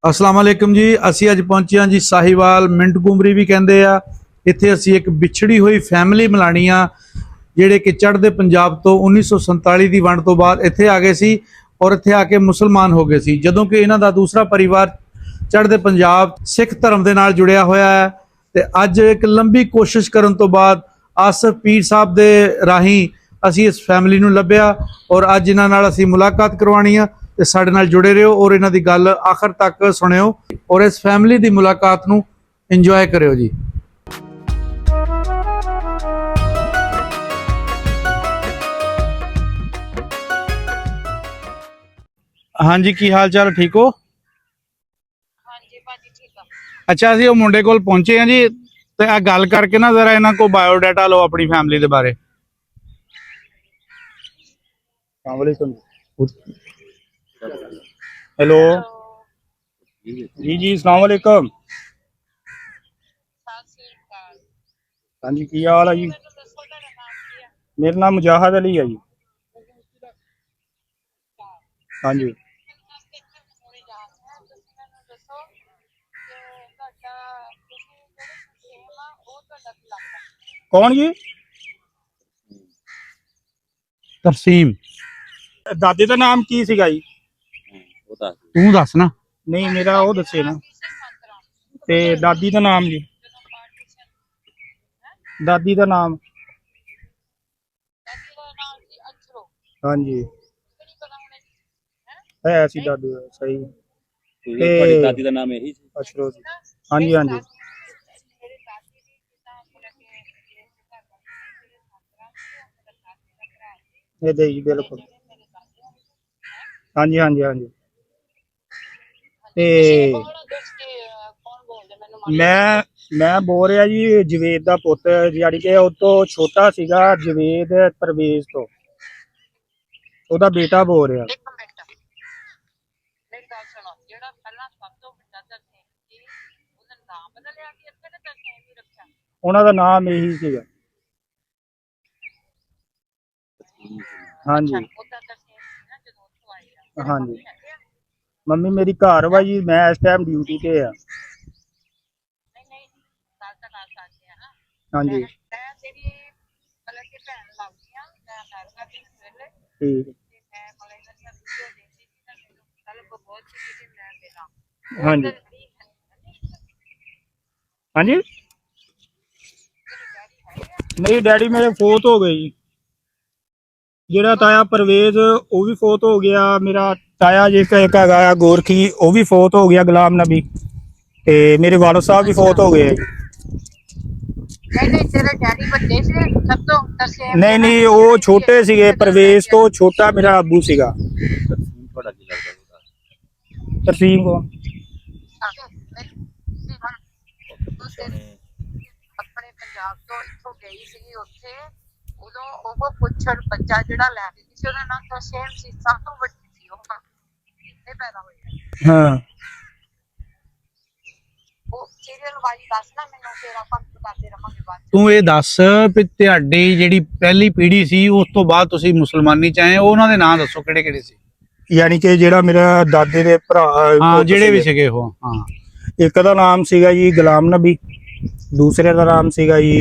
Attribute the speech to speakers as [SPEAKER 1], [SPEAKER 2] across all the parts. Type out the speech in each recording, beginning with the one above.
[SPEAKER 1] अस्सलाम वालेकुम जी। ਅਸੀਂ ਅੱਜ ਪਹੁੰਚੇ ਹਾਂ ਜੀ ਸਾਹੀਵਾਲ ਮਿੰਟ ਗੁਮਰੀ ਵੀ ਕਹਿੰਦੇ ਆ। ਇੱਥੇ ਅਸੀਂ ਇੱਕ ਵਿਛੜੀ ਹੋਈ ਫੈਮਿਲੀ ਮਿਲਾਣੀ ਆ ਜਿਹੜੇ ਕਿ ਚੜ੍ਹਦੇ ਪੰਜਾਬ ਤੋਂ 1947 ਦੀ ਵੰਡ ਤੋਂ ਬਾਅਦ ਇੱਥੇ ਆ ਗਏ ਸੀ ਔਰ ਇੱਥੇ ਆ ਕੇ ਮੁਸਲਮਾਨ ਹੋ ਗਏ ਸੀ, ਜਦੋਂ ਕਿ ਇਹਨਾਂ ਦਾ ਦੂਸਰਾ ਪਰਿਵਾਰ ਚੜ੍ਹਦੇ ਪੰਜਾਬ ਸਿੱਖ ਧਰਮ ਦੇ ਨਾਲ ਜੁੜਿਆ ਹੋਇਆ ਹੈ। ਤੇ ਅੱਜ ਇੱਕ ਲੰਬੀ ਕੋਸ਼ਿਸ਼ ਕਰਨ ਤੋਂ ਬਾਅਦ ਆਸਫ ਪੀਰ ਸਾਹਿਬ ਦੇ ਰਾਹੀਂ ਅਸੀਂ ਇਸ ਫੈਮਿਲੀ ਨੂੰ ਲੱਭਿਆ ਔਰ ਅੱਜ ਇਹਨਾਂ ਨਾਲ ਅਸੀਂ ਮੁਲਾਕਾਤ ਕਰਵਾਉਣੀ ਆ। ਤੇ ਸਾਡੇ ਨਾਲ ਜੁੜੇ ਰਹੋ ਔਰ ਇਹਨਾਂ ਦੀ ਗੱਲ ਆਖਰ ਤੱਕ ਸੁਣਿਓ ਔਰ ਇਸ ਫੈਮਿਲੀ ਦੀ ਮੁਲਾਕਾਤ ਨੂੰ ਇੰਜੋਏ ਕਰਿਓ ਜੀ। ਹਾਂਜੀ, ਕੀ ਹਾਲ ਚਾਲ, ਠੀਕ ਹੋ?
[SPEAKER 2] ਹਾਂਜੀ ਭਾਜੀ ਠੀਕ ਆ।
[SPEAKER 1] ਅੱਛਾ, ਅਸੀਂ ਉਹ ਮੁੰਡੇ ਕੋਲ ਪਹੁੰਚੇ ਹਾਂ ਜੀ ਤੇ ਆ ਗੱਲ ਕਰਕੇ ਨਾ ਜ਼ਰਾ ਇਹਨਾਂ ਕੋ ਬਾਇਓਡਾਟਾ ਲਓ ਆਪਣੀ ਫੈਮਿਲੀ ਦੇ ਬਾਰੇ। अस्सलाम वालेकुम।
[SPEAKER 3] हेलो जी अस्सलाम वालेकुम।
[SPEAKER 2] ਸਤਿ ਸ੍ਰੀ ਅਕਾਲ।
[SPEAKER 3] हाँ जी की हाल है जी?
[SPEAKER 2] ਮੈਨੂੰ ਦੱਸੋ ਤੁਹਾਡਾ ਨਾਮ ਕੀ ਆ?
[SPEAKER 3] मेरा नाम मुजाहिद अली है जी। हाँ जी
[SPEAKER 2] ਤੁਸੀਂ ਮੈਨੂੰ ਦੱਸੋ ਕਿ ਤੁਹਾਡਾ ਤੁਸੀਂ ਜਿਹੜੇ ਮੁਸਲਿਮ ਆ ਉਹ ਤੁਹਾਡਾ ਕੀ ਲੱਗਦਾ?
[SPEAKER 3] कौन जी?
[SPEAKER 1] ਤਰਸੀਮ,
[SPEAKER 3] दादी का नाम की सीगा जी?
[SPEAKER 1] ਤੂੰ ਦੱਸ ਨਾ।
[SPEAKER 3] नहीं मेरा वो दसे ना।
[SPEAKER 2] ਸੰਤਰਾ
[SPEAKER 3] ते दादी का नाम जी?
[SPEAKER 2] ਜਦੋਂ ਪਾਰਟੀਸ਼ਨ
[SPEAKER 3] दादी का नाम?
[SPEAKER 2] ਦਾਦੀ ਦਾ ਨਾਮ ਸੀ ਅਛਰੋ।
[SPEAKER 3] हाँ जी
[SPEAKER 2] ਕਿਹੜੀ ਪਤਾ ਹੋਣੇ ਹੈ
[SPEAKER 3] है ऐसी दादी दा, सही।
[SPEAKER 4] ਤੁਹਾਡੀ ਦਾਦੀ ਦਾ ਨਾਮ ਇਹੀ ਸੀ?
[SPEAKER 3] अशरो जी। हाँ जी हाँ जी
[SPEAKER 2] ਮੇਰੇ ਦਾਦੀ ਦੀ ਜਿੱਦਾਂ ਮਤਲਬ ਕਿ ਇਹ ਘਰ ਦਾ ਜਿਹੜੇ ਸੰਤਰਾ ਸੀ ਉਹ ਮੇਰਾ ਦਾਦੀ ਦਾ ਭਰਾ ਸੀ।
[SPEAKER 3] ये दे जी बिल्कुल।
[SPEAKER 2] ਜਿਹੜੇ ਮੇਰੇ ਦਾਦੀ ਆ
[SPEAKER 3] हाँ जी हाँ जी हाँ जी। ते
[SPEAKER 2] ਕੌਣ ਦੱਸ ਕੇ ਕੌਣ ਬੋਲਦੇ ਮੈਨੂੰ ਮਾਲੂਮ
[SPEAKER 3] मैं बोल रहा जी जवेद का पुत, यानी कि उस तो छोटा सीगा जवेद परवेज तो ਉਹਦਾ ਬੇਟਾ ਬੋਲ ਰਿਹਾ।
[SPEAKER 2] ਇੱਕ ਮਿੰਟ ਮੇਰੀ ਗੱਲ ਸੁਣੋ। ਜਿਹੜਾ ਪਹਿਲਾਂ ਸਭ ਤੋਂ ਵੱਡਾ ਤਰਸੇਮ ਸੀ ਉਹਦਾ ਨਾਮ ਬਦਲਿਆ ਕਿ ਇੱਥੇ ਤੇ ਤਰਸੇਮ ਹੀ ਰੱਖਿਆ?
[SPEAKER 3] ਉਹਨਾਂ ਦਾ ਨਾਮ ਇਹੀ ਸੀਗਾ। ਹਾਂਜੀ
[SPEAKER 2] ਉਹਦਾ ਤਰਸੇਮ ਸੀ ਨਾ ਜਦੋਂ ਉੱਥੋਂ ਆਏ ਆ।
[SPEAKER 3] ਹਾਂਜੀ। ਮੰਮੀ ਮੇਰੀ ਘਰ ਵਾ ਜੀ, ਮੈਂ ਇਸ ਟਾਈਮ ਡਿਊਟੀ ਤੇ ਆ।
[SPEAKER 2] ਨਹੀਂ ਨਹੀਂ ਗੱਲ ਤਾਂ ਕਰ ਸਕਦੇ ਆ ਨਾ।
[SPEAKER 3] ਹਾਂਜੀ
[SPEAKER 2] ਮੈਂ ਤੇਰੀ ਮਤਲਬ ਕਿ ਭੈਣ ਲੱਗਦੀ ਆ। ਮੈਂ ਅਮਰੀਕਾ ਦੀ ਵੇਲੇ
[SPEAKER 3] ਠੀਕ।
[SPEAKER 2] ਤੇ ਮੈਂ ਮਤਲਬ ਇਹਨਾਂ ਦੀਆਂ ਵੀਡੀਓ ਦੇਖਦੀ ਸੀ ਤਾਂ ਮੈਨੂੰ ਕੱਲ ਬਹੁਤ ਸੀ ਕਿ ਮੈਂ ਮਿਲਾਂ।
[SPEAKER 3] ਹਾਂਜੀ ਹਾਂਜੀ। ਨਹੀਂ ਡੈਡੀ ਮੇਰੇ ਫੋਤ ਹੋ ਗਏ ਜੀ। ਜਿਹੜਾ ਤਾਇਆ ਪਰਵੇਜ਼ ਉਹ ਵੀ ਫੋਤ ਹੋ ਗਿਆ। ਮੇਰਾ ਤਾਇਆ ਜੇ ਇੱਕ ਹੈਗਾ ਗੋਰਖੀ, ਉਹ ਵੀ ਫੋਤ ਹੋ ਗਿਆ, ਗੁਲਾਮ ਨਬੀ। ਤੇ ਮੇਰੇ ਵਾਲਦ ਸਾਹਿਬ ਵੀ ਫੋਤ ਹੋ ਗਏ ਆ ਜੀ।
[SPEAKER 2] ਨਹੀਂ ਤੇਰੇ ਡੈਡੀ ਵੱਡੇ ਸੀ ਸਭ ਤੋਂ ਤਰਸੇਮ?
[SPEAKER 3] ਨਹੀਂ ਨਹੀਂ ਉਹ ਛੋਟੇ ਸੀਗੇ। ਪਰਵੇਜ਼ ਤੋਂ ਛੋਟਾ ਮੇਰਾ ਅੱਬੂ ਸੀਗਾ।
[SPEAKER 4] ਤੁਹਾਡਾ ਕੀ ਲੱਗਦਾ ਉਹਦਾ?
[SPEAKER 3] ਤਰਸੀਮ ਕੋ
[SPEAKER 2] ਆਪਣੇ ਪੰਜਾਬ ਤੋਂ ਇੱਥੋਂ ਗਈ ਸੀਗੀ ਉੱਥੇ, ਉਦੋਂ ਉਹ ਪੁੱਛੜ ਬੱਚਾ ਜਿਹੜਾ ਲੈ ਕੇ ਗਈ ਸੀ ਉਹਦਾ ਨਾਮ ਤਰਸੇਮ ਸੀ। ਸਭ ਤੋਂ ਵੱਡੀ ਸੀ ਉਹ ਇਹ ਪੈਦਾ ਹੋਈ।
[SPEAKER 3] ਹਾਂ।
[SPEAKER 2] ਉਹ ਸੀਰੀਅਲ ਵਾਲੀ ਦੱਸ ਨਾ ਮੈਨੂੰ, ਫਿਰ ਆਪਾਂ ਕਰਦੇ ਰਹਾਂਗੇ ਬਾਅਦ ਚ।
[SPEAKER 1] ਤੂੰ ਇਹ ਦੱਸ ਵੀ ਤੁਹਾਡੀ ਜਿਹੜੀ ਪਹਿਲੀ ਪੀੜ੍ਹੀ ਸੀ ਉਸ ਤੋਂ ਬਾਅਦ ਤੁਸੀਂ ਮੁਸਲਮਾਨੀ ਚ ਆਏ, ਉਹਨਾਂ ਦੇ ਨਾਂ ਦੱਸੋ ਕਿਹੜੇ ਕਿਹੜੇ ਸੀ?
[SPEAKER 3] ਯਾਨੀ ਕਿ ਜਿਹੜਾ ਮੇਰਾ ਦਾਦੇ ਦੇ ਭਰਾ
[SPEAKER 1] ਹਾਂ,
[SPEAKER 3] ਪੁੱਤ
[SPEAKER 1] ਜਿਹੜੇ ਵੀ
[SPEAKER 3] ਸੀਗੇ।
[SPEAKER 1] ਸੀਗੇ ਉਹ। ਹਾਂ,
[SPEAKER 3] ਇੱਕ ਦਾ ਨਾਮ ਸੀਗਾ ਜੀ ਗੁਲਾਮ ਨਬੀ, ਦੂਸਰੇ ਦਾ ਨਾਮ ਸੀਗਾ ਜੀ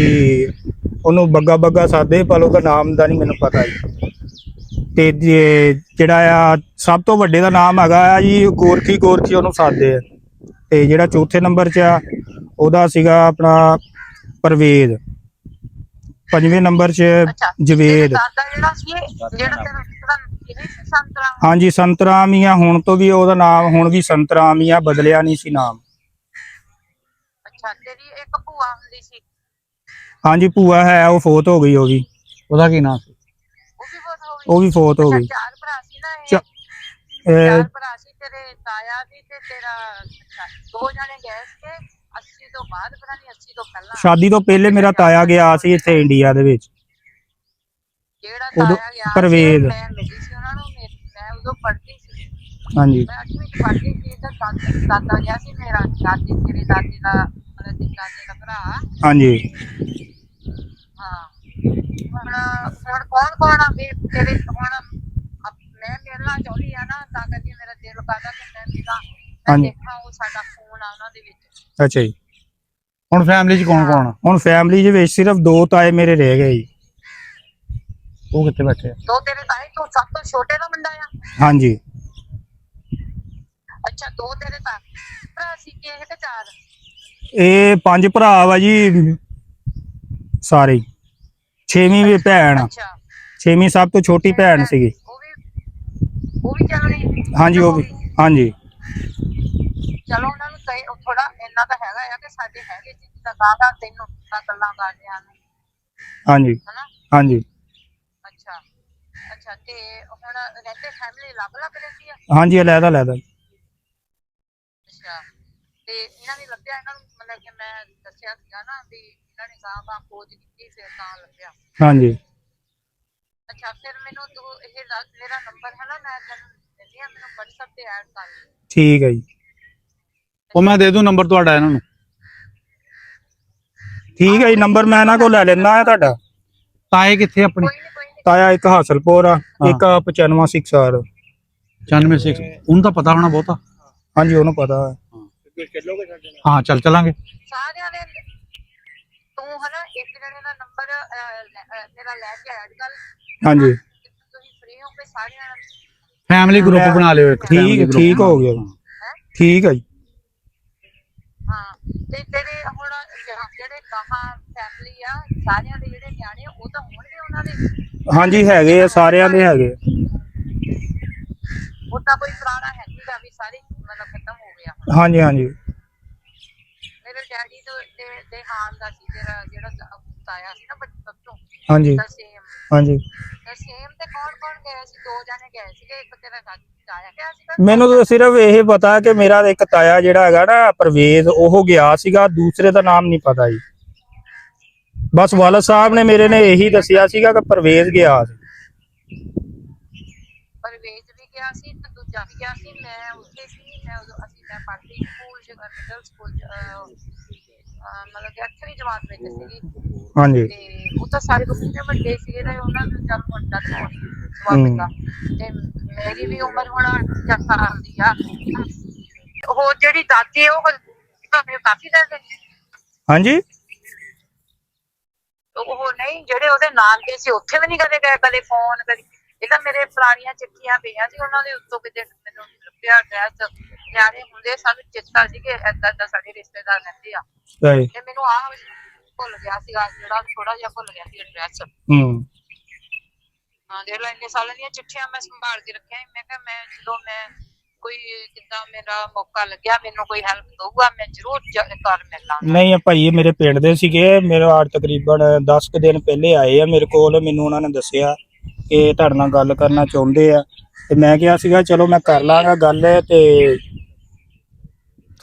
[SPEAKER 3] ਉਹਨੂੰ ਬੱਗਾ ਬੱਗਾ ਸਾਦੇ, ਪਰ ਉਹਦਾ ਨਾਮ ਦਾ ਨਹੀਂ ਮੈਨੂੰ ਪਤਾ ਜੀ। ਤੇ ਜਿਹੜਾ ਆ ਸਭ ਤੋਂ ਵੱਡੇ ਦਾ ਨਾਮ ਹੈਗਾ ਆ ਜੀ ਗੋਰਖੀ, ਗੋਰਖੀ ਉਹਨੂੰ ਸਾਦੇ ਆ। ਤੇ ਜਿਹੜਾ ਚੌਥੇ ਨੰਬਰ 'ਚ ਆ ਉਹਦਾ ਸੀਗਾ ਆਪਣਾ ਪਰਵੇਜ਼। ਪੰਜਵੇਂ ਨੰਬਰ 'ਚ ਜਵੇਦ।
[SPEAKER 2] ਦਾਦਾ ਜਿਹੜਾ ਸੀ ਜਿਹੜਾ ਤੇਰਾ ਇਹ ਸੀ ਸੰਤਰਾ?
[SPEAKER 3] ਹਾਂਜੀ ਸੰਤਰਾਮ ਹੀ ਆ ਹੁਣ ਤੋਂ ਵੀ, ਉਹਦਾ ਨਾਮ ਹੁਣ ਵੀ ਸੰਤਰਾਮ ਹੀ ਆ, ਬਦਲਿਆ ਨਹੀਂ ਸੀ ਨਾਮ।
[SPEAKER 2] ਅੱਛਾ, ਤੇਰੀ ਇੱਕ ਭੂਆ ਹੁੰਦੀ ਸੀ
[SPEAKER 3] ਹਾਂਜੀ ਭੂਆ ਹੈ, ਉਹ ਫੋਤ ਹੋ ਗਈ। ਉਹ ਵੀ
[SPEAKER 1] ਉਹਦਾ ਕੀ ਨਾਂ ਸੀ?
[SPEAKER 2] ਉਹ ਵੀ ਬਹੁਤ ਹੋ ਗਈ।
[SPEAKER 3] ਉਹ ਵੀ ਫੋਤ ਹੋ ਗਈ।
[SPEAKER 2] ਚਾਰ ਭਰਾ ਸੀ ਨਾ ਇਹ?
[SPEAKER 3] ਇਹ
[SPEAKER 2] ਚਾਰ ਭਰਾ ਸੀ ਤੇਰੇ ਤਾਇਆ ਵੀ ਤੇ ਤੇਰਾ। ਅੱਛਾ, ਦੋ ਜਣੇ ਗਏ ਸੀ 80 ਤੋਂ ਬਾਅਦ, ਪਤਾ ਨਹੀਂ 80 ਤੋਂ ਪਹਿਲਾਂ।
[SPEAKER 3] ਸ਼ਾਦੀ ਤੋਂ ਪਹਿਲੇ ਮੇਰਾ ਤਾਇਆ ਗਿਆ ਸੀ ਇੱਥੇ ਇੰਡੀਆ ਦੇ ਵਿੱਚ।
[SPEAKER 2] ਜਿਹੜਾ
[SPEAKER 3] ਉਦੋਂ
[SPEAKER 2] ਤਾਇਆ ਗਿਆ
[SPEAKER 3] ਪਰਵੇਜ਼।
[SPEAKER 2] ਸੀ ਮੈਂ ਮਿਲੀ ਸੀ ਉਹਨਾਂ ਨੂੰ। ਮੈਂ ਉਦੋਂ ਪੜ੍ਹਦੀ ਸੀ,
[SPEAKER 3] ਹਾਂਜੀ
[SPEAKER 2] ਮੈਂ 8ਵੀਂ ਚ ਪੜ੍ਹਦੀ ਸੀ। ਤਾਂ ਦਾਦਾ ਗਿਆ ਸੀ ਮੇਰਾ, ਦਾਦੀ ਤੇਰੀ ਦਾਦੀ ਦਾ ਮਤਲਬ ਕਿ ਦਾਦੇ ਦਾ ਭਰਾ।
[SPEAKER 3] ਹਾਂਜੀ
[SPEAKER 2] ਹਾਂ ਹੁਣ ਕੌਣ ਆ ਵੀ ਤੇਰੇ? ਹੁਣ ਮੈਂ ਮਿਲਣਾ ਚਾਹੁੰਦੀ ਆ ਨਾ, ਤਾਂ ਕਰਕੇ ਮੇਰਾ ਦਿਲ ਕਰਦਾ ਕਿ ਮੈਂ ਮਿਲਾਂ।
[SPEAKER 3] ਹਾਂਜੀ।
[SPEAKER 2] ਦੇਖਾਂ ਉਹ ਸਾਡਾ ਫੋਨ ਆ ਉਹਨਾਂ ਦੇ ਵਿੱਚ।
[SPEAKER 3] ਅੱਛਾ ਜੀ।
[SPEAKER 1] ਹੁਣ ਫੈਮਿਲੀ 'ਚ ਕੌਣ ਕੌਣ ਆ?
[SPEAKER 3] ਹੁਣ ਫੈਮਿਲੀ ਦੇ ਵਿੱਚ ਸਿਰਫ 2 ਤਾਏ ਮੇਰੇ ਰਹਿ ਗਏ ਜੀ।
[SPEAKER 1] ਉਹ ਕਿੱਥੇ ਬੈਠੇ ਆ?
[SPEAKER 2] ਦੋ ਤੇਰੇ ਤਾਏ, ਤੂੰ ਸਭ ਤੋਂ ਛੋਟੇ ਦਾ ਮੁੰਡਾ ਆ?
[SPEAKER 3] ਹਾਂਜੀ।
[SPEAKER 2] ਅੱਛਾ, ਦੋ ਤੇਰੇ ਤਾਏ ਭਰਾ ਸੀ ਕਿ ਇਹ ਤੇ 4?
[SPEAKER 3] ਇਹ 5 ਭਰਾ ਵਾ ਜੀ ਸਾਰੇ। 6ਵੀਂ ਵੀ ਭੈਣ ਆ।
[SPEAKER 2] ਅੱਛਾ,
[SPEAKER 3] 6ਵੀਂ ਸਭ ਤੋਂ ਛੋਟੀ ਭੈਣ ਸੀਗੀ।
[SPEAKER 2] ਉਹ ਵੀ ਚੱਲਣੀ?
[SPEAKER 3] ਹਾਂਜੀ ਉਹ ਵੀ। ਹਾਂਜੀ।
[SPEAKER 2] ਚਲੋ ਉਹਨਾਂ ਨੂੰ ਕਹੇ, ਥੋੜਾ ਇੰਨਾ ਤਾਂ ਹੈਗਾ ਆ ਕਿ ਸਾਡੇ ਹੈਗੇ ਜੀ ਤਾਂ ਗਾਗਾ ਤੈਨੂੰ ਤਾਂ ਗੱਲਾਂ ਕਰਦਿਆਂ ਨੂੰ,
[SPEAKER 3] ਹਾਂਜੀ।
[SPEAKER 2] ਹਨਾ?
[SPEAKER 3] ਹਾਂਜੀ।
[SPEAKER 2] ਅੱਛਾ ਅੱਛਾ, ਤੇ ਹੁਣ ਰਹਿੰਦੇ ਫੈਮਿਲੀ ਅਲੱਗ ਰਹਿੰਦੀ ਆ?
[SPEAKER 3] ਹਾਂਜੀ ਅਲੱਗ ਅਲੱਗ।
[SPEAKER 2] ਅੱਛਾ, ਤੇ ਇਹਨਾਂ ਨੇ ਲੱਭਿਆ, ਇਹਨਾਂ ਨੂੰ ਮਤਲਬ ਕਿ ਮੈਂ ਦੱਸਿਆ ਸੀਗਾ ਨਾ ਵੀ ਇਹਨਾਂ ਨੇ ਗਾਂ ਖੋਜ ਕੀਤੀ ਫਿਰ ਤਾਂ ਲੱਭਿਆ?
[SPEAKER 3] ਹਾਂਜੀ।
[SPEAKER 2] ਅੱਛਾ, ਫਿਰ ਮੈਨੂੰ ਤੂੰ ਮੇਰਾ ਨੰਬਰ ਹੈ ਨਾ, ਮੈਂ ਤੈਨੂੰ ਦਿੰਦੀ ਆ, ਮੈਨੂੰ WhatsApp ਤੇ ਐਡ ਕਰ ਲਈ।
[SPEAKER 3] ਠੀਕ ਹੈ ਜੀ।
[SPEAKER 1] ਉਹ ਮੈਂ ਦੇ ਦੂੰ ਨੰਬਰ ਤੁਹਾਡਾ ਇਹਨਾਂ ਨੂੰ।
[SPEAKER 3] ਠੀਕ ਹੈ ਜੀ, ਨੰਬਰ ਮੈਂ ਇਹਨਾਂ ਕੋਲ ਲੈ ਲੈਣਾ ਹੈ ਤੁਹਾਡਾ।
[SPEAKER 1] ਤਾਏ ਕਿੱਥੇ ਆਪਣੇ?
[SPEAKER 2] ਕੋਈ ਨਹੀਂ
[SPEAKER 3] ਤਾਇਆ ਇੱਕ ਹਾਸਲਪੁਰ ਆ, ਇੱਕ 95 6
[SPEAKER 1] 96 ਉਹਨੂੰ ਤਾਂ ਪਤਾ ਹੋਣਾ ਬਹੁਤਾ।
[SPEAKER 3] ਹਾਂਜੀ ਉਹਨੂੰ ਪਤਾ ਹੈ।
[SPEAKER 1] ਹਾਂ ਚੱਲ ਚਲਾਂਗੇ।
[SPEAKER 2] ਸਾਰਿਆਂ ਦੇ ਤੂੰ ਹਨਾ ਇੱਕ ਜਣੇ ਦਾ ਨੰਬਰ ਮੇਰਾ ਲੈ ਕੇ ਐਡ ਕਰ।
[SPEAKER 3] ਹਾਂਜੀ
[SPEAKER 2] ਤੁਸੀਂ ਫ੍ਰੀ ਹੋ ਕੇ ਸਾਰਿਆਂ ਦਾ
[SPEAKER 1] ਫੈਮਿਲੀ ਗਰੁੱਪ ਬਣਾ ਲਿਓ ਇੱਕ।
[SPEAKER 3] ਠੀਕ ਹੋ ਗਿਆ। ਠੀਕ ਹੈ ਜੀ।
[SPEAKER 2] ਹਾਂ, ਤੇ ਤੇਰੇ ਹੁਣ ਜਿਹੜੇ ਗਾਹਾਂ ਫੈਮਿਲੀ ਆ ਸਾਰਿਆਂ ਦੇ ਜਿਹੜੇ ਨਿਆਣੇ ਉਹ ਤਾਂ ਹੋਣਗੇ ਉਹਨਾਂ ਦੇ?
[SPEAKER 3] ਹਾਂਜੀ ਹੈਗੇ ਆ, ਸਾਰਿਆਂ ਦੇ ਹੈਗੇ।
[SPEAKER 2] ਉਹ ਤਾਂ ਕੋਈ ਪੁਰਾਣਾ ਹੈ ਨਹੀਂਗਾ ਵੀ ਸਾਰੇ ਮਤਲਬ ਖਤਮ ਹੋ ਗਿਆ ਹੁਣ।
[SPEAKER 3] ਹਾਂਜੀ ਹਾਂਜੀ।
[SPEAKER 2] ਮੇਰੇ ਡੈਡੀ ਦੇ ਹਾਲ ਦਾ ਸੀ ਤੇਰਾ ਜਿਹੜਾ ਤਾਇਆ ਸੀ ਨਾ ਬਚਪਨ ਤੋਂ।
[SPEAKER 3] ਹਾਂਜੀ ਹਾਂਜੀ।
[SPEAKER 2] ਸੇਮ ਤੇ ਕੌਣ ਗਏ ਸੀ? 2 ਜਣੇ ਗਏ ਸੀਗੇ, ਇੱਕ ਤੇਰਾ ਤਾਇਆ ਗਿਆ ਸੀਗਾ।
[SPEAKER 3] ਮੈਨੂੰ ਤਾਂ ਸਿਰਫ ਇਹ ਪਤਾ ਕਿ ਮੇਰਾ ਇੱਕ ਤਾਇਆ ਜਿਹੜਾ ਹੈਗਾ ਨਾ ਪਰਵੇਜ਼, ਉਹ ਗਿਆ ਸੀਗਾ। ਦੂਸਰੇ ਦਾ ਨਾਮ ਨਹੀਂ ਪਤਾ ਜੀ। ਬਸ ਵਾਲਦ ਸਾਹਿਬ ਨੇ ਮੇਰੇ ਨੇ ਇਹੀ ਦੱਸਿਆ ਸੀਗਾ ਕਿ ਪਰਵੇਜ਼ ਗਿਆ ਸੀ।
[SPEAKER 2] ਪਰਵੇਜ਼ ਵੀ ਗਿਆ ਸੀ ਤੇ ਦੂਜਾ ਵੀ ਗਿਆ ਸੀ। ਮੈਂ ਉੱਥੇ ਸੀ, ਮੈਂ ਪੜ੍ਹਦੀ ਸਕੂਲ ਚ, ਮਿਡਲ ਸਕੂਲ ਚ, ਮਤਲਬ ਕਿ 8ਵੀਂ ਜਮਾਤ ਵਿੱਚ ਸੀਗੀ।
[SPEAKER 3] ਹਾਂਜੀ।
[SPEAKER 2] ਤੇ ਉਹ ਤਾਂ ਸਾਰੇ ਕਿੰਨੇ ਵੱਡੇ ਸੀਗੇ ਤੇ ਉਹਨਾਂ ਨੂੰ ਚੱਲ ਮੁੰਡਾ ਤੇ ਪੈਂਦਾ। ਤੇ ਮੇਰੀ ਵੀ ਉਮਰ ਹੁਣ 50 ਸਾਲ ਦੀ ਆ। ਉਹ ਜਿਹੜੀ ਦਾਦੀ ਉਹ ਕਾਫੀ ਦੇ।
[SPEAKER 3] ਹਾਂਜੀ।
[SPEAKER 2] ਉਹ ਨਹੀਂ, ਜਿਹੜੇ ਉਹਦੇ ਨਾਨਕੇ ਸੀ ਉੱਥੇ ਵੀ ਨਹੀਂ ਕਦੇ ਗਏ, ਕਦੇ ਫੋਨ ਕਦੀ। ਇਹ ਤਾਂ ਮੇਰੇ ਪੁਰਾਣੀਆਂ ਚਿੱਠੀਆਂ ਪਈਆਂ ਸੀ ਉਹਨਾਂ ਦੇ ਉੱਤੋਂ, ਕਿਤੇ ਮੈਨੂੰ ਲੱਭਿਆ ਐਡਰੈਸ। ਨਿਆਣੇ ਹੁੰਦੇ ਸਾਨੂੰ ਚੇਤਾ ਸੀ ਕਿ ਏਦਾਂ ਏਦਾਂ ਸਾਡੇ ਰਿਸ਼ਤੇਦਾਰ ਰਹਿੰਦੇ ਆ। ਤੇ ਮੈਨੂੰ ਆਹ ਭੁੱਲ ਗਿਆ ਸੀਗਾ, ਜਿਹੜਾ ਥੋੜਾ ਜਿਹਾ ਭੁੱਲ ਗਿਆ ਸੀ ਐਡਰੈਸ। ਹਾਂ, ਦੇਖ ਲੈ ਇੰਨੇ ਸਾਲਾਂ ਦੀਆਂ ਚਿੱਠੀਆਂ ਮੈਂ ਸੰਭਾਲ ਕੇ ਰੱਖਿਆ। ਮੈਂ ਕਿਹਾ ਮੈਂ ਜਦੋਂ ਮੈਂ ਕੋਈ ਜਿੱਦਾਂ ਮੇਰਾ ਮੌਕਾ ਲੱਗਿਆ, ਮੈਨੂੰ ਕੋਈ ਹੈਲਪ ਦਊਗਾ, ਮੈਂ ਜ਼ਰੂਰ ਘਰ ਮਿਲਣਾ।
[SPEAKER 3] ਨਹੀਂ ਭਾਈ ਮੇਰੇ ਪਿੰਡ ਦੇ ਸੀਗੇ। ਮੇਰੇ ਤਕਰੀਬਨ 10 ਕੁ ਦਿਨ ਪਹਿਲੇ ਆਏ ਆ ਮੇਰੇ ਕੋਲ। ਮੈਨੂੰ ਉਹਨਾਂ ਨੇ ਦੱਸਿਆ ਕਿ ਤੁਹਾਡੇ ਨਾਲ ਗੱਲ ਕਰਨਾ ਚਾਹੁੰਦੇ ਆ, ਤੇ ਮੈਂ ਕਿਹਾ ਸੀਗਾ ਚਲੋ ਮੈਂ ਕਰ ਲਾਂਗਾ ਗੱਲ। ਤੇ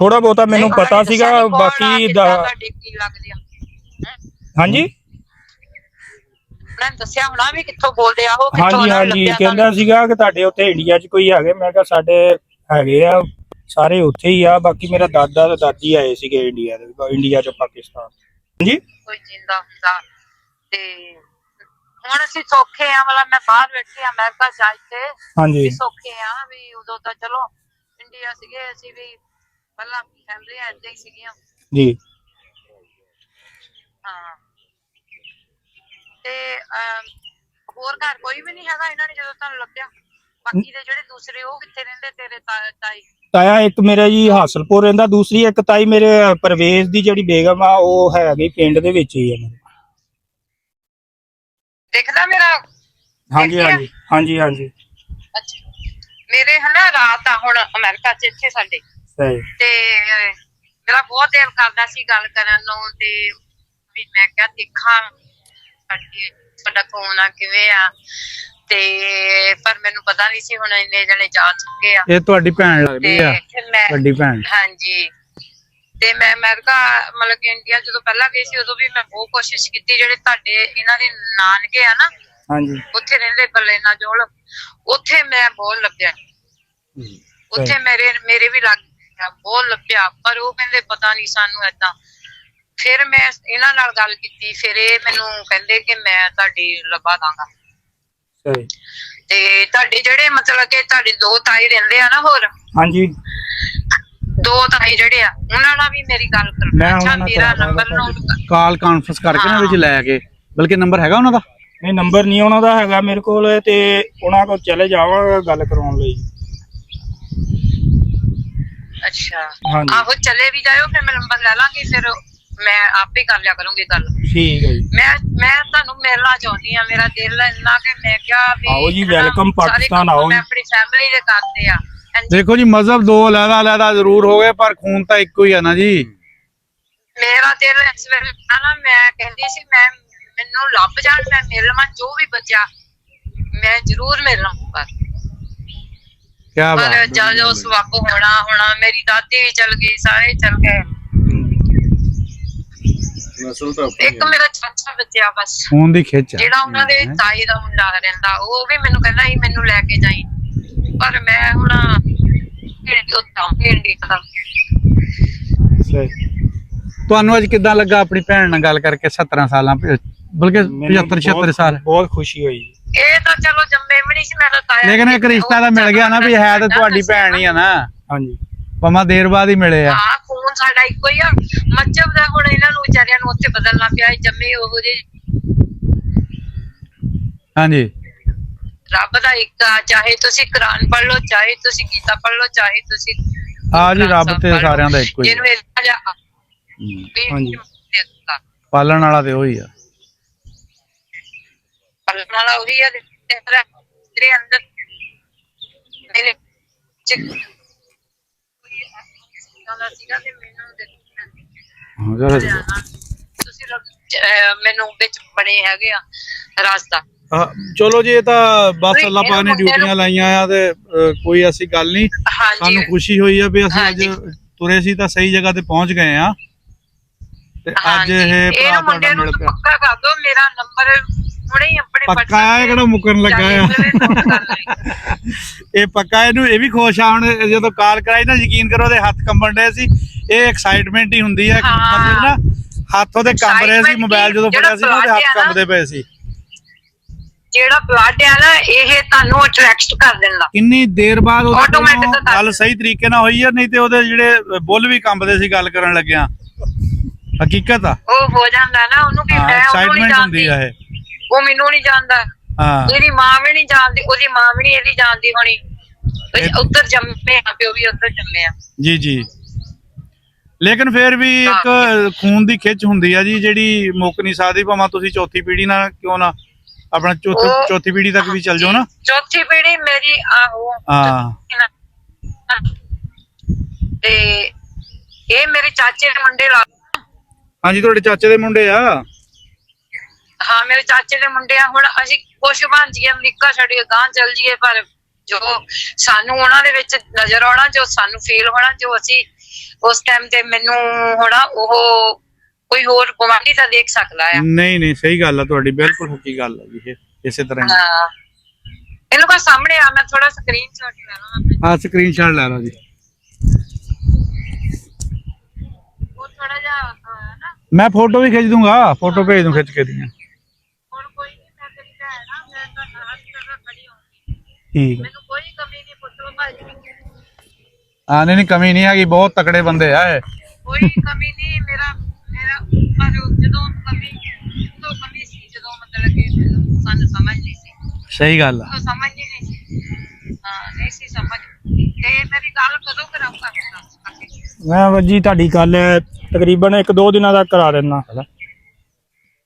[SPEAKER 3] ਥੋੜਾ ਬਹੁਤਾ ਮੈਨੂੰ ਪਤਾ ਸੀਗਾ, ਬਾਕੀ ਹਾਂਜੀ
[SPEAKER 2] ਮੈਂ ਦੱਸਿਆ ਹੋਣਾ ਵੀ ਕਿੱਥੋਂ ਬੋਲਦੇ ਆ ਉਹ।
[SPEAKER 3] ਹਾਂਜੀ ਹਾਂਜੀ, ਕਹਿੰਦਾ ਸੀਗਾ ਕਿ ਤੁਹਾਡੇ ਉੱਥੇ ਇੰਡੀਆ 'ਚ ਕੋਈ ਹੈਗੇ। ਮੈਂ ਕਿਹਾ ਸਾਡੇ ਹੈਗੇ ਆ, ਸਾਰੇ ਉੱਥੇ ਹੀ ਆ। ਬਾਕੀ ਮੇਰਾ ਦਾਦਾ ਤੇ ਦਾਦੀ ਆਏ ਸੀਗੇ ਇੰਡੀਆ 'ਚੋਂ ਪਾਕਿਸਤਾਨ। ਹਾਂਜੀ,
[SPEAKER 2] ਕੋਈ ਜਿੰਦਾ ਹੁੰਦਾ ਤੇ ਹੁਣ ਅਸੀਂ ਸੌਖੇ ਆ। ਮਤਲਬ ਮੈਂ ਬਾਹਰ ਬੈਠੀ ਆ ਅਮਰੀਕਾ ਚ ਤੇ
[SPEAKER 3] ਹਾਂਜੀ
[SPEAKER 2] ਸੌਖੇ ਆ ਵੀ। ਉਦੋਂ ਤਾਂ ਚਲੋ ਇੰਡੀਆ ਸੀਗੇ ਅਸੀਂ ਵੀ, ਪਹਿਲਾਂ ਫੈਮਿਲੀ ਏਦਾਂ ਹੀ ਸੀਗੀਆਂ
[SPEAKER 3] ਜੀ।
[SPEAKER 2] ਹਾਂ, ਤੇ ਹੋਰ ਘਰ ਕੋਈ ਵੀ ਨਹੀਂ ਹੈਗਾ ਇਹਨਾਂ ਨੇ ਜਦੋਂ ਤੁਹਾਨੂੰ ਲੱਭਿਆ? ਬਾਕੀ ਦੇ ਜਿਹੜੇ ਦੂਸਰੇ ਉਹ ਕਿੱਥੇ ਰਹਿੰਦੇ ਤੇਰੇ ਤਾਈ?
[SPEAKER 3] ਤਾਇਆ ਇੱਕ ਮੇਰਾ ਜੀ ਹਾਸਲਪੁਰ ਰਹਿੰਦਾ। ਦੂਸਰੀ ਇੱਕ ਤਾਈ ਮੇਰੇ ਪਰਵੇਜ਼ ਦੀ ਜਿਹੜੀ ਬੇਗਮ ਆ, ਉਹ ਹੈਗੀ ਪਿੰਡ ਦੇ ਵਿੱਚ ਹੀ ਆ।
[SPEAKER 2] ਦੇਖਦਾ ਮੇਰਾ?
[SPEAKER 3] ਹਾਂਜੀ ਹਾਂਜੀ ਹਾਂਜੀ ਹਾਂਜੀ।
[SPEAKER 2] ਅੱਛਾ, ਮੇਰੇ ਹਨਾ ਰਾਤ ਆ ਹੁਣ ਅਮਰੀਕਾ ਚ ਇੱਥੇ ਸਾਡੇ। ਤੇ ਮੇਰਾ ਬਹੁਤ ਦਿਲ ਕਰਦਾ ਸੀ ਗੱਲ ਕਰਨ ਨੂੰ, ਤੇ ਵੀ ਮੈਂ ਕਿਹਾ ਦੇਖਾਂ ਸਾਡਾ ਫੋਨ ਆ ਕਿਵੇਂ ਆ। ਤੇ ਪਰ ਮੈਨੂੰ ਪਤਾ ਨਹੀਂ ਸੀ ਹੁਣ ਇੰਨੇ ਜਣੇ ਜਾ ਚੁੱਕੇ ਆ।
[SPEAKER 1] ਇਹ ਤੁਹਾਡੀ ਭੈਣ ਲੱਗਦੀ ਆ, ਵੱਡੀ ਭੈਣ?
[SPEAKER 2] ਹਾਂਜੀ। ਤੇ ਮੈਂ ਅਮਰੀਕਾ ਮਤਲਬ ਕਿ ਇੰਡੀਆ ਜਦੋਂ ਪਹਿਲਾਂ ਗਈ ਸੀ ਉਦੋਂ ਵੀ ਮੈਂ ਬਹੁਤ ਕੋਸ਼ਿਸ਼ ਕੀਤੀ। ਜਿਹੜੇ ਤੁਹਾਡੇ ਇਹਨਾਂ ਦੇ ਨਾਨਕੇ ਆ ਨਾ,
[SPEAKER 3] ਹਾਂਜੀ,
[SPEAKER 2] ਉੱਥੇ ਰਹਿੰਦੇ ਬੱਲੇ ਨਾਲ ਜੋਲ, ਉੱਥੇ ਮੈਂ ਬਹੁਤ ਲੱਭਿਆ। ਉੱਥੇ ਮੇਰੇ ਵੀ ਲੱਗ ਬਹੁਤ ਲੱਭਿਆ, ਪਰ ਉਹ ਕਹਿੰਦੇ ਪਤਾ ਨਹੀਂ ਸਾਨੂੰ ਏਦਾਂ। ਫਿਰ ਮੈਂ ਇਹਨਾਂ ਨਾਲ ਗੱਲ ਕੀਤੀ, ਫਿਰ ਇਹ ਮੈਨੂੰ ਕਹਿੰਦੇ ਕਿ ਮੈਂ ਤੁਹਾਡੀ ਲੱਭਾ ਦਾਂਗਾ। ਤੇ ਤੁਹਾਡੇ ਜਿਹੜੇ ਮਤਲਬ ਕਿ ਤੁਹਾਡੇ 2 ਤਾਏ ਰਹਿੰਦੇ ਆ ਨਾ ਹੋਰ?
[SPEAKER 3] ਹਾਂਜੀ।
[SPEAKER 2] ਦੋ ਤਾਈ ਜਿਹੜੇ ਆ ਉਹਨਾਂ ਨਾਲ ਵੀ ਮੇਰੀ ਗੱਲ ਕਰੋ।
[SPEAKER 3] ਮੈਂ
[SPEAKER 2] ਅੱਛਾ
[SPEAKER 3] ਉਹਨਾਂ ਨਾਲ
[SPEAKER 2] ਮੇਰਾ
[SPEAKER 3] ਕਰਾ
[SPEAKER 2] ਨੰਬਰ
[SPEAKER 3] ਦਾਂਗਾ
[SPEAKER 2] ਨੋਟ ਕਰ।
[SPEAKER 1] ਕਾਲ ਕਾਨਫਰੰਸ ਕਰਕੇ ਨਾ ਵਿੱਚ ਲੈ ਕੇ, ਬਲਕਿ ਨੰਬਰ ਹੈਗਾ ਉਹਨਾਂ ਦਾ?
[SPEAKER 3] ਨਹੀਂ ਨੰਬਰ ਨਹੀਂ ਉਹਨਾਂ ਦਾ ਹੈਗਾ ਮੇਰੇ ਕੋਲ, ਤੇ ਉਹਨਾਂ ਕੋਲ ਚਲੇ ਜਾਵਾਂਗਾ ਗੱਲ ਕਰਾਉਣ ਲਈ।
[SPEAKER 2] ਅੱਛਾ
[SPEAKER 3] ਹਾਂਜੀ।
[SPEAKER 2] ਆਹੋ ਚਲੇ ਵੀ ਜਾਇਓ, ਫਿਰ ਮੈਂ ਨੰਬਰ ਲੈ ਲਾਂਗੀ, ਫਿਰ ਮੈਂ ਆਪੇ ਕਰ ਲਿਆ ਕਰੂੰਗੀ ਗੱਲ।
[SPEAKER 3] ਠੀਕ ਹੈ ਜੀ।
[SPEAKER 2] ਮੈਂ ਤੁਹਾਨੂੰ ਮਿਲਣਾ ਚਾਹੁੰਦੀ ਆ, ਮੇਰਾ ਦਿਲ ਇੰਨਾ ਕਿ ਮੈਂ ਕਿਹਾ ਵੀ
[SPEAKER 3] ਆਓ ਜੀ,
[SPEAKER 2] ਹਨਾ,
[SPEAKER 3] welcome
[SPEAKER 2] ਸਾਰੇ
[SPEAKER 3] ਪਾਕਿਸਤਾਨ
[SPEAKER 2] ਕੰਮ
[SPEAKER 3] ਆਓ
[SPEAKER 2] ਮੈਂ
[SPEAKER 3] ਜੀ।
[SPEAKER 2] ਆਪਣੀ ਫੈਮਿਲੀ ਦੇ ਕਰਦੇ ਆ।
[SPEAKER 1] ਦੇਖੋ ਜੀ, ਮਜ਼ਹਬ ਦੋ ਅਲੱਗ-ਅਲੱਗ ਜ਼ਰੂਰ ਹੋ ਗਏ, ਪਰ ਖੂਨ ਤਾਂ ਇੱਕੋ ਹੀ ਆ ਨਾ ਜੀ।
[SPEAKER 2] ਮੇਰਾ ਦਿਲ ਇਸ ਵੇਲੇ ਨਾ, ਮੈਂ ਕਹਿੰਦੀ ਸੀ ਮੈਨੂੰ ਲੱਭ ਜਾਣ, ਮੈਂ ਮਿਲ ਲਵਾਂ ਜੋ ਵੀ ਬਚਿਆ, ਮੈਂ ਜ਼ਰੂਰ ਮਿਲ ਲਵਾਂ।
[SPEAKER 1] ਕਿਆ
[SPEAKER 2] ਪਰ
[SPEAKER 1] ਬਾਤ।
[SPEAKER 2] ਜਦੋਂ ਸਵਾਬ ਹੋਣਾ ਮੇਰੀ ਦਾਦੀ ਵੀ ਚਲ ਗਈ, ਸਾਰੇ ਚਲ ਗਏ,
[SPEAKER 4] ਨਸਲ ਤਾਂ
[SPEAKER 2] ਇੱਕ ਮੇਰਾ ਚਾਚਾ ਬਚਿਆ ਬਸ,
[SPEAKER 1] ਖੂਨ ਦੀ ਖਿੱਚ ਆ।
[SPEAKER 2] ਜਿਹੜਾ ਉਹਨਾਂ ਦੇ ਤਾਈ ਦਾ ਮੁੰਡਾ ਰਹਿੰਦਾ, ਉਹ ਵੀ ਮੈਨੂੰ ਕਹਿੰਦਾ ਸੀ ਮੈਨੂੰ ਲੈ ਕੇ ਜਾਈ, ਪਰ ਮੈਂ ਹੁਣ
[SPEAKER 3] ਸਹੀ।
[SPEAKER 1] ਤੁਹਾਨੂੰ ਅੱਜ ਕਿੱਦਾਂ ਲੱਗਾ ਆਪਣੀ ਭੈਣ ਨਾਲ ਗੱਲ ਕਰਕੇ 17 ਸਾਲਾਂ ਬਲਕਿ 75-76 ਸਾਲ?
[SPEAKER 3] ਬਹੁਤ ਖੁਸ਼ੀ ਹੋਈ।
[SPEAKER 2] ਇਹ ਤਾਂ ਚਲੋ ਜੰਮੇ ਵੀ ਨਹੀਂ ਸੀ, ਮੈਂ ਤਾਂ ਤਾਇਆ
[SPEAKER 1] ਲੇਕਿਨ ਇੱਕ ਰਿਸ਼ਤਾ ਤਾਂ ਮਿਲ ਗਿਆ ਨਾ, ਵੀ ਹੈ ਤਾਂ ਤੁਹਾਡੀ ਭੈਣ ਹੀ ਆ ਨਾ,
[SPEAKER 3] ਹਾਂਜੀ।
[SPEAKER 1] ਭਾਵੇਂ ਦੇਰ ਬਾਅਦ ਹੀ ਮਿਲੇ ਆ।
[SPEAKER 2] ਹਾਂ ਖੂਨ ਸਾਡਾ ਇੱਕੋ ਹੀ ਆ। ਮੱਝਬ ਦਾ ਹੁਣ ਇਹਨਾਂ ਨੂੰ ਵਿਚਾਰਿਆਂ ਨੂੰ ਉੱਥੇ ਬਦਲਣਾ ਪਿਆ, ਜੰਮੇ ਉਹੋ ਜਿਹੇ।
[SPEAKER 1] ਹਾਂਜੀ।
[SPEAKER 2] ਰੱਬ ਦਾ ਇੱਕ ਆ, ਚਾਹੇ ਤੁਸੀਂ ਕੁਰਾਨ ਪੜ੍ਹ ਲਓ, ਚਾਹੇ ਤੁਸੀਂ ਗੀਤਾ ਪੜ੍ਹ ਲਓ, ਚਾਹੇ ਤੁਸੀਂ
[SPEAKER 1] ਆ ਜੀ, ਰੱਬ ਤੇ ਸਾਰਿਆਂ ਦਾ ਇੱਕੋ ਹੀ ਆ।
[SPEAKER 3] ਹਾਂਜੀ।
[SPEAKER 1] ਪਾਲਣ ਵਾਲਾ ਤੇ ਉਹੀ ਆ।
[SPEAKER 2] ਪਾਲਣ ਵਾਲਾ ਉਹੀ ਆ। ਤੇਰੇ ਅੰਦਰ ਮੇਰੇ ਸੀਗਾ ਤੇ ਤੁਸੀਂ ਮੈਨੂੰ ਵਿੱਚ ਬਣੇ ਹੈਗੇ ਆ ਰਾਸਤਾ।
[SPEAKER 1] ਚਲੋ ਜੀ, ਇਹ ਤਾਂ ਬਸ ਅੱਲਾਹ ਪਾਕ ਨੇ ਡਿਊਟੀਆਂ ਲਾਈਆਂ ਆ, ਤੇ ਕੋਈ ਐਸੀ ਗੱਲ ਨਹੀਂ। ਸਾਨੂੰ ਖੁਸ਼ੀ ਹੋਈ ਆ ਵੀ ਅਸੀਂ ਅੱਜ ਤੁਰੇ ਸੀ ਤਾਂ ਸਹੀ ਜਗ੍ਹਾ ਤੇ ਪਹੁੰਚ ਗਏ ਆ, ਤੇ ਅੱਜ ਇਹ ਭਰਾ ਤੁਹਾਡਾ ਮਿਲ ਪਿਆ।
[SPEAKER 2] ਪੱਕਾ ਕਰ ਦੋ ਮੇਰਾ ਨੰਬਰ ਹੁਣੇ ਹੀ ਆਪਣੇ
[SPEAKER 1] ਪੱਕਾ ਆ, ਕਿਹੜਾ ਮੁੱਕਰਨ ਲੱਗਾ ਆ। ਇਹ ਪੱਕਾ, ਇਹਨੂੰ ਇਹ ਵੀ ਖੁਸ਼ ਆ। ਹੁਣ ਜਦੋਂ ਕਾਲ ਕਰਾਈ ਨਾ, ਯਕੀਨ ਕਰੋ ਉਹਦੇ ਹੱਥ ਕੰਬਣ ਡਏ ਸੀ। ਇਹ ਐਕਸਾਈਟਮੈਂਟ ਹੀ ਹੁੰਦੀ ਹੈ, ਮਤਲਬ ਨਾ ਹੱਥ ਉਹਦੇ ਕੰਬ ਰਹੇ ਸੀ। ਮੋਬਾਈਲ ਜਦੋਂ ਫੜਿਆ ਸੀ ਉਹਦੇ ਹੱਥ ਕੰਬਦੇ ਪਏ ਸੀ।
[SPEAKER 2] ਜਿਹੜਾ ਬਲੱਡ ਆ ਨਾ, ਇਹ ਤੁਹਾਨੂੰ ਅਟਰੈਕਟ ਕਰ ਦਿੰਦਾ।
[SPEAKER 1] ਕਿੰਨੀ ਦੇਰ ਬਾਅਦ ਉਹਦੀ ਗੱਲ ਸਹੀ ਤਰੀਕੇ ਨਾਲ ਹੋਈ ਆ, ਨਹੀਂ ਤੇ ਉਹਦੇ ਜਿਹੜੇ ਬੁੱਲ ਵੀ ਕੰਬਦੇ ਸੀ ਗੱਲ ਕਰਨ ਲੱਗਿਆ। ਹਕੀਕਤ ਆ,
[SPEAKER 2] ਉਹ ਹੋ ਜਾਂਦਾ ਨਾ ਉਹਨੂੰ, ਕਿ ਮੈਂ ਉਹਨੂੰ ਨਹੀਂ ਜਾਣਦੀ, ਉਹ ਮੈਨੂੰ ਨਹੀਂ ਜਾਣਦਾ, ਇਹਦੀ ਮਾਂ ਵੀ ਨਹੀਂ ਜਾਣਦੀ, ਉਹਦੀ ਮਾਂ ਵੀ ਨਹੀਂ ਇਹਦੀ ਜਾਣਦੀ ਹੋਣੀ। ਉੱਧਰ ਜੰਮੇ ਆ, ਪਿਓ ਵੀ ਉੱਧਰ ਜੰਮੇ ਆ।
[SPEAKER 1] ਜੀ ਜੀ। ਲੇਕਿਨ ਫਿਰ ਵੀ ਇੱਕ ਖੂਨ ਦੀ ਖਿੱਚ ਹੁੰਦੀ ਆ ਜੀ, ਜਿਹੜੀ ਮੁੱਕ ਨਹੀਂ ਸਕਦੀ, ਭਾਵੇਂ ਤੁਸੀਂ ਚੌਥੀ ਪੀੜ੍ਹੀ ਨਾਲ ਕਿਉਂ ਨਾ ਆਪਣਾ ਚੌਥੀ ਪੀੜ੍ਹੀ ਤੱਕ ਵੀ ਚੱਲ ਜਾਓ ਨਾ।
[SPEAKER 2] ਚੌਥੀ ਪੀੜ੍ਹੀ ਮੇਰੀ ਆਹੋ। ਤੇ ਇਹ ਮੇਰੇ ਚਾਚੇ ਦੇ ਮੁੰਡੇ ਲਾ।
[SPEAKER 1] ਹਾਂਜੀ, ਤੁਹਾਡੇ ਚਾਚੇ ਦੇ ਮੁੰਡੇ ਆ?
[SPEAKER 2] ਹਾਂ ਮੇਰੇ ਚਾਚੇ ਦੇ ਮੁੰਡੇ ਆ। ਹੁਣ ਅਸੀਂ ਕੁਛ ਬਣ ਜੀਏ, ਅਮਰੀਕਾ ਛੱਡੀਏ, ਗਾਂ ਚੱਲ ਜੀਏ, ਪਰ ਜੋ ਸਾਨੂੰ ਉਹਨਾਂ ਦੇ ਵਿੱਚ ਨਜ਼ਰ ਆਉਣਾ, ਜੋ ਸਾਨੂੰ ਫੀਲ ਹੋਣਾ, ਜੋ ਅਸੀਂ ਉਸ ਟਾਈਮ ਤੇ ਮੈਨੂੰ ਹੋਣਾ, ਉਹ ਕੋਈ ਹੋਰ ਗੁਆਂਢੀ ਤਾਂ ਦੇਖ ਸਕਦਾ ਆ।
[SPEAKER 1] ਨਹੀਂ ਸਹੀ ਗੱਲ ਆ ਤੁਹਾਡੀ, ਬਿਲਕੁਲ ਹੱਕੀ ਗੱਲ ਆ ਜੀ। ਇਹ ਇਸੇ ਤਰ੍ਹਾਂ ਹੀ
[SPEAKER 2] ਇਹਨੂੰ ਕੋਈ ਸਾਹਮਣੇ ਆ, ਮੈਂ ਥੋੜਾ ਸਕਰੀਨਸ਼ਾਟ ਲੈ ਲਵਾਂ।
[SPEAKER 1] ਹਾਂ, ਸਕਰੀਨਸ਼ਾਟ ਲੈ ਲਓ ਜੀ।
[SPEAKER 2] ਉਹ ਥੋੜਾ ਜਿਹਾ ਨਾ,
[SPEAKER 1] ਮੈਂ ਫੋਟੋ ਵੀ ਖਿੱਚ ਦੂੰਗਾ, ਫੋਟੋ ਭੇਜ ਦੂੰ ਖਿੱਚ ਕੇ ਦੀਆਂ।
[SPEAKER 2] ਹੁਣ ਕੋਈ ਨਹੀਂ, ਮੈਂ ਤੇਰੀ ਭੈਣ ਆ, ਮੈਂ ਤਾਂ ਨਾਲ ਖੜੀ ਹੋਊਂਗੀ।
[SPEAKER 1] ਠੀਕ
[SPEAKER 2] ਮੈਨੂੰ ਕੋਈ ਕਮੀ ਨਹੀਂ, ਪੁੱਤ ਲੋ ਭਾਜੀ।
[SPEAKER 1] ਨਹੀਂ ਕਮੀ ਨਹੀਂ ਹੈਗੀ, ਬਹੁਤ ਤਕੜੇ ਬੰਦੇ ਆ ਇਹ।
[SPEAKER 2] ਕੋਈ ਕਮੀ ਨਹੀਂ, ਮੇਰਾ ਪਰ ਜਦੋਂ ਕਮੀ ਸੀ, ਜਦੋਂ ਮਤਲਬ ਕਿ ਸਾਨੂੰ ਸਮਝ ਨਹੀਂ ਸੀ।
[SPEAKER 1] ਸਹੀ ਗੱਲ ਆ,
[SPEAKER 2] ਸਮਝ ਨਹੀਂ ਸੀ। ਨਹੀਂ ਸੀ ਸਮਝ। ਤੇ ਮੇਰੀ ਗੱਲ ਕਦੋਂ ਕਰਾਉਂਗਾ?
[SPEAKER 3] ਮੈਂ ਜੀ ਤੁਹਾਡੀ ਗੱਲ ਤਕਰੀਬਨ 1-2 ਦਿਨਾਂ ਦਾ ਕਰਾ ਦਿੰਦਾ।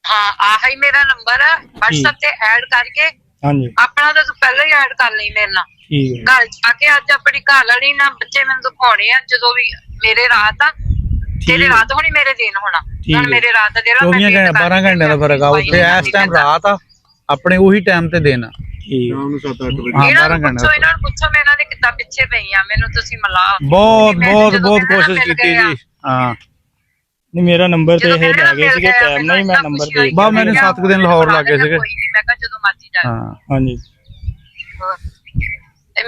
[SPEAKER 2] ਹਾਂ ਆਹੀ ਮੇਰਾ ਨੰਬਰ ਆ, WhatsApp ਤੇ ਐਡ ਕਰਕੇ।
[SPEAKER 3] ਹਾਂਜੀ।
[SPEAKER 2] ਆਪਣਾ ਤਾਂ ਤੂੰ ਪਹਿਲਾਂ ਹੀ ਐਡ ਕਰ ਲਈ ਮੇਰੇ ਨਾਲ।
[SPEAKER 3] ਠੀਕ ਹੈ।
[SPEAKER 2] ਘਰ ਜਾ ਕੇ ਅੱਜ ਆਪਣੀ ਘਰ ਵਾਲੀ ਨਾ ਬੱਚੇ ਮੈਨੂੰ ਦਿਖਾਉਣੇ ਆ, ਜਦੋਂ ਵੀ ਮੇਰੇ ਰਾਤ ਆ, ਤੇਰੇ ਰਾਤ ਹੋਣੀ, ਮੇਰੇ ਦਿਨ ਹੋਣਾ। ਹੁਣ ਮੇਰੇ ਰਾਤ ਦੇ
[SPEAKER 1] 12 ਘੰਟੇ ਦਾ ਫਰਕ ਆ। ਉੱਥੇ ਇਸ ਟਾਈਮ ਰਾਤ ਆ, ਆਪਣੇ ਉਹੀ ਟਾਈਮ ਤੇ ਦਿਨ ਆ।
[SPEAKER 4] ਸ਼ਾਮ ਨੂੰ 7-8 ਵਜੇ।
[SPEAKER 1] ਹਾਂ, 12
[SPEAKER 2] ਇਹਨਾਂ
[SPEAKER 1] ਘੰਟੇ
[SPEAKER 2] ਨੂੰ ਪੁੱਛੋ ਮੈਂ ਇਹਨਾਂ ਦੇ ਕਿੱਦਾਂ ਪਿੱਛੇ ਪਈ ਆ, ਮੈਨੂੰ ਤੁਸੀਂ ਮਿਲਾਓ।
[SPEAKER 1] ਬਹੁਤ ਕੋਸ਼ਿਸ਼ ਕੀਤੀ ਜੀ। ਹਾਂ
[SPEAKER 3] ਨਹੀਂ, ਮੇਰਾ ਨੰਬਰ ਤੇ ਇਹ ਲੈ ਗਏ ਸੀਗੇ ਟਾਈਮ ਨਾਲ ਹੀ, ਮੈਂ ਨੰਬਰ ਦੇ
[SPEAKER 1] ਬਾ ਮੈਨੂੰ 7 ਦਿਨ ਲਾਹੌਰ ਲੱਗ ਗਏ ਸੀਗੇ।
[SPEAKER 2] ਮੈਂ ਕਿਹਾ ਜਦੋਂ ਮਰਜ਼ੀ ਜਾ।
[SPEAKER 3] ਹਾਂਜੀ।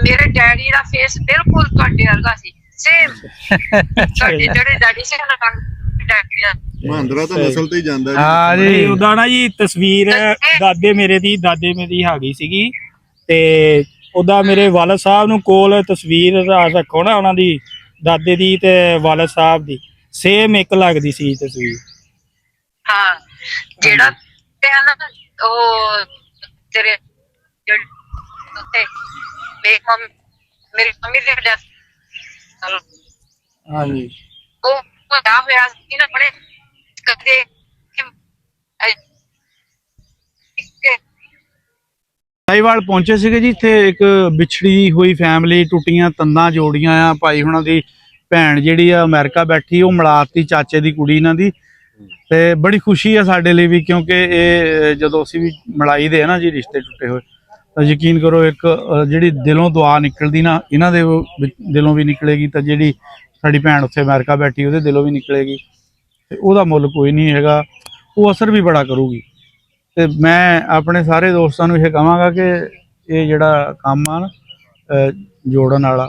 [SPEAKER 2] ਮੇਰੇ ਡੈਡੀ ਦਾ ਫੇਸ ਬਿਲਕੁਲ ਤੁਹਾਡੇ ਵਰਗਾ ਸੀ, ਸੇਮ। ਤੁਹਾਡੇ ਜਿਹੜੇ ਡੈਡੀ ਸੀ ਨਾ, ਡੈਡੀ ਦਾ
[SPEAKER 5] ਮਹਿੰਦਰਾ ਤਾਂ ਨਸਲ ਤੇ ਹੀ ਜਾਂਦਾ ਜੀ।
[SPEAKER 1] ਹਾਂ ਜੀ।
[SPEAKER 3] ਉਹਦਾ ਨਾ ਜੀ ਤਸਵੀਰ ਦਾਦੇ ਮੇਰੀ ਹੈਗੀ ਸੀਗੀ, ਤੇ ਉਹਦਾ ਮੇਰੇ ਵਾਲਦ ਸਾਹਿਬ ਨੂੰ ਕੋਲ ਤਸਵੀਰ ਰੱਖੋ ਨਾ ਉਹਨਾਂ ਦੀ, ਦਾਦੇ ਦੀ ਤੇ ਵਾਲਦ ਸਾਹਿਬ ਦੀ ਸੇਮ ਇੱਕ ਲੱਗਦੀ ਸੀ ਤਸਵੀਰ।
[SPEAKER 2] ਹਾਂ ਜਿਹੜਾ ਤੇ ਨਾ ਉਹ ਤੇਰੇ ਤੇ ਮੇਰੀ ਮੰਮੀ ਦੇ ਡੈਥ
[SPEAKER 3] ਹਾਂਜੀ
[SPEAKER 2] ਉਹ ਹੋਇਆ ਹੋਇਆ ਸੀ ਨਾ ਬੜੇ ਕਦੇ
[SPEAKER 1] ਸਾਹੀਵਾਲ ਪਹੁੰਚੇ ਸੀਗੇ ਜੀ। ਇੱਥੇ ਇੱਕ ਵਿਛੜੀ ਹੋਈ ਫੈਮਿਲੀ, ਟੁੱਟੀਆਂ ਤੰਦਾਂ ਜੋੜੀਆਂ ਆ। ਭਾਈ ਹੁਣਾਂ ਦੀ ਭੈਣ ਜਿਹੜੀ ਆ ਅਮਰੀਕਾ ਬੈਠੀ, ਉਹ ਮਿਲਾਤੀ ਚਾਚੇ ਦੀ ਕੁੜੀ ਇਹਨਾਂ ਦੀ, ਤੇ ਬੜੀ ਖੁਸ਼ੀ ਆ ਸਾਡੇ ਲਈ ਵੀ, ਕਿਉਂਕਿ ਇਹ ਜਦੋਂ ਅਸੀਂ ਵੀ ਮਿਲਾਈ ਦੇ ਆ ਨਾ ਜੀ ਰਿਸ਼ਤੇ ਟੁੱਟੇ ਹੋਏ, ਤਾਂ ਯਕੀਨ ਕਰੋ ਇੱਕ ਜਿਹੜੀ ਦਿਲੋਂ ਦੁਆ ਨਿਕਲਦੀ ਨਾ, ਇਹਨਾਂ ਦੇ ਦਿਲੋਂ ਵੀ ਨਿਕਲੇਗੀ, ਤਾਂ ਜਿਹੜੀ ਸਾਡੀ ਭੈਣ ਉੱਥੇ ਅਮਰੀਕਾ ਬੈਠੀ ਉਹਦੇ ਦਿਲੋਂ ਵੀ ਨਿਕਲੇਗੀ, ਤੇ ਉਹਦਾ ਮੁੱਲ ਕੋਈ ਨਹੀਂ ਹੈਗਾ, ਉਹ ਅਸਰ ਵੀ ਬੜਾ ਕਰੂਗੀ। ਤੇ ਮੈਂ ਆਪਣੇ ਸਾਰੇ ਦੋਸਤਾਂ ਨੂੰ ਇਹ ਕਹਾਂਗਾ ਕਿ ਇਹ ਜਿਹੜਾ ਕੰਮ ਆ ਨਾ ਜੋੜਨ ਵਾਲਾ,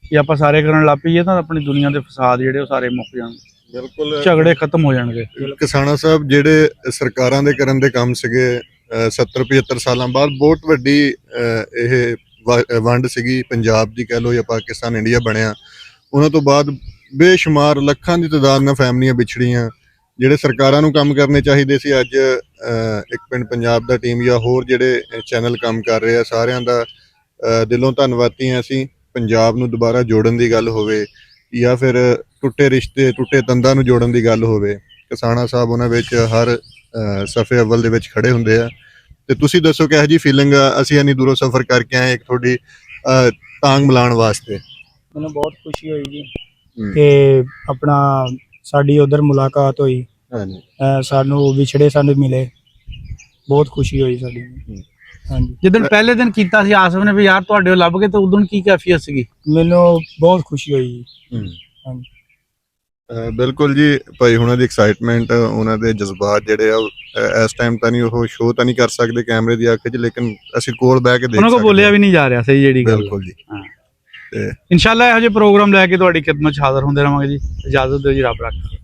[SPEAKER 1] ਇਹ ਆਪਾਂ ਸਾਰੇ ਕਰਨ ਲੱਗ ਪਈਏ ਤਾਂ ਆਪਣੀ ਦੁਨੀਆ ਦੇ ਫਸਾਦ ਜਿਹੜੇ ਉਹ ਸਾਰੇ ਮੁੱਕ ਜਾਣਗੇ,
[SPEAKER 5] ਬਿਲਕੁਲ
[SPEAKER 1] ਝਗੜੇ ਖਤਮ ਹੋ ਜਾਣਗੇ।
[SPEAKER 5] ਕਿਸਾਨਾ ਸਾਹਿਬ ਜਿਹੜੇ ਸਰਕਾਰਾਂ ਦੇ ਕਰਨ ਦੇ ਕੰਮ ਸੀਗੇ 70-75 ਸਾਲਾਂ ਬਾਅਦ ਬਹੁਤ ਵੱਡੀ ਇਹ ਵੰਡ ਸੀਗੀ ਪੰਜਾਬ ਦੀ, ਕਹਿ ਲਓ, ਜਾਂ ਪਾਕਿਸਤਾਨ ਇੰਡੀਆ ਬਣਿਆ, ਉਹਨਾਂ ਤੋਂ ਬਾਅਦ ਬੇਸ਼ੁਮਾਰ ਲੱਖਾਂ ਦੀ ਤਾਦਾਦ ਨਾਲ ਫੈਮਲੀਆਂ ਵਿਛੜੀਆਂ। ਜਿਹੜੇ ਸਰਕਾਰਾਂ ਨੂੰ ਕੰਮ ਕਰਨੇ ਚਾਹੀਦੇ ਸੀ, ਅੱਜ ਇੱਕ ਪਿੰਡ ਪੰਜਾਬ ਦਾ ਟੀਮ ਜਾਂ ਹੋਰ ਜਿਹੜੇ ਚੈਨਲ ਕੰਮ ਕਰ ਰਹੇ ਆ, ਸਾਰਿਆਂ ਦਾ ਦਿਲੋਂ ਧੰਨਵਾਦੀ ਹਾਂ ਅਸੀਂ। ਪੰਜਾਬ ਨੂੰ ਦੁਬਾਰਾ ਜੋੜਨ ਦੀ ਗੱਲ ਹੋਵੇ ਜਾਂ ਫਿਰ ਟੁੱਟੇ ਰਿਸ਼ਤੇ, ਟੁੱਟੇ ਤੰਦਾਂ ਨੂੰ ਜੋੜਨ ਦੀ ਗੱਲ ਹੋਵੇ, ਕਿਸਾਨਾ ਸਾਹਿਬ ਉਹਨਾਂ ਵਿੱਚ ਹਰ ਸਫੇ ਅਵਲ ਦੇ ਵਿੱਚ ਖੜੇ ਹੁੰਦੇ ਆ। ਤੇ ਤੁਸੀਂ ਦੱਸੋ ਕਿਹੋ ਜਿਹੀ ਫੀਲਿੰਗ ਆ? ਅਸੀਂ ਇੰਨੀ ਦੂਰੋਂ ਸਫ਼ਰ ਕਰਕੇ ਆਏ ਇੱਕ ਤੁਹਾਡੀ ਤਾਂਗ ਮਿਲਾਉਣ ਵਾਸਤੇ।
[SPEAKER 3] ਮੈਨੂੰ ਬਹੁਤ ਖੁਸ਼ੀ ਹੋਈ ਜੀ ਕਿ ਆਪਣਾ ਸਾਡੀ ਉਧਰ ਮੁਲਾਕਾਤ ਹੋਈ, ਸਾਨੂੰ ਵਿਛੜੇ ਸਾਨੂੰ ਮਿਲੇ, ਬਹੁਤ ਖੁਸ਼ੀ ਹੋਈ ਸਾਡੀ। ਹਾਂਜੀ,
[SPEAKER 1] ਜਿੱਦਣ ਪਹਿਲੇ ਦਿਨ ਕੀਤਾ ਸੀ ਆਸਫ ਨੇ ਵੀ ਯਾਰ ਤੁਹਾਡੇ ਲੱਭ ਕੇ, ਤਾਂ ਉਦੋਂ ਕੀ ਕੈਫੀਅਤ ਸੀਗੀ?
[SPEAKER 3] ਮੈਨੂੰ ਬਹੁਤ ਖੁਸ਼ੀ ਹੋਈ ਜੀ। ਹਾਂਜੀ
[SPEAKER 5] ਬਿਲਕੁਲ ਜੀ, ਭਾਈ ਹੁਣਾਂ ਦੀ ਐਕਸਾਈਟਮੈਂਟ, ਉਹਨਾਂ ਦੇ ਜਜ਼ਬਾਤ ਜਿਹੜੇ ਆ ਇਸ ਟਾਈਮ ਤਾਂ ਨਹੀਂ ਉਹ ਸ਼ੋਅ ਤਾਂ ਨਹੀਂ ਕਰ ਸਕਦੇ ਕੈਮਰੇ ਦੀ ਅੱਖ 'ਚ, ਲੇਕਿਨ ਅਸੀਂ ਕੋਲ ਬਹਿ ਕੇ ਦੇਖ
[SPEAKER 1] ਉਹਨਾਂ ਕੋਲ ਬੋਲਿਆ ਵੀ ਨਹੀਂ ਜਾ ਰਿਹਾ, ਸਹੀ ਜਿਹੜੀ ਗੱਲ।
[SPEAKER 5] ਬਿਲਕੁਲ ਜੀ।
[SPEAKER 1] ਤੇ ਇਨਸ਼ਾਅੱਲਾ ਇਹੋ ਜਿਹੇ ਪ੍ਰੋਗਰਾਮ ਲੈ ਕੇ ਤੁਹਾਡੀ ਖਿਦਮਤ 'ਚ ਹਾਜ਼ਰ ਹੁੰਦੇ ਰਹਾਂਗੇ ਜੀ। ਇਜਾਜ਼ਤ ਦਿਓ ਜੀ, ਰੱਬ ਰੱਖੇ।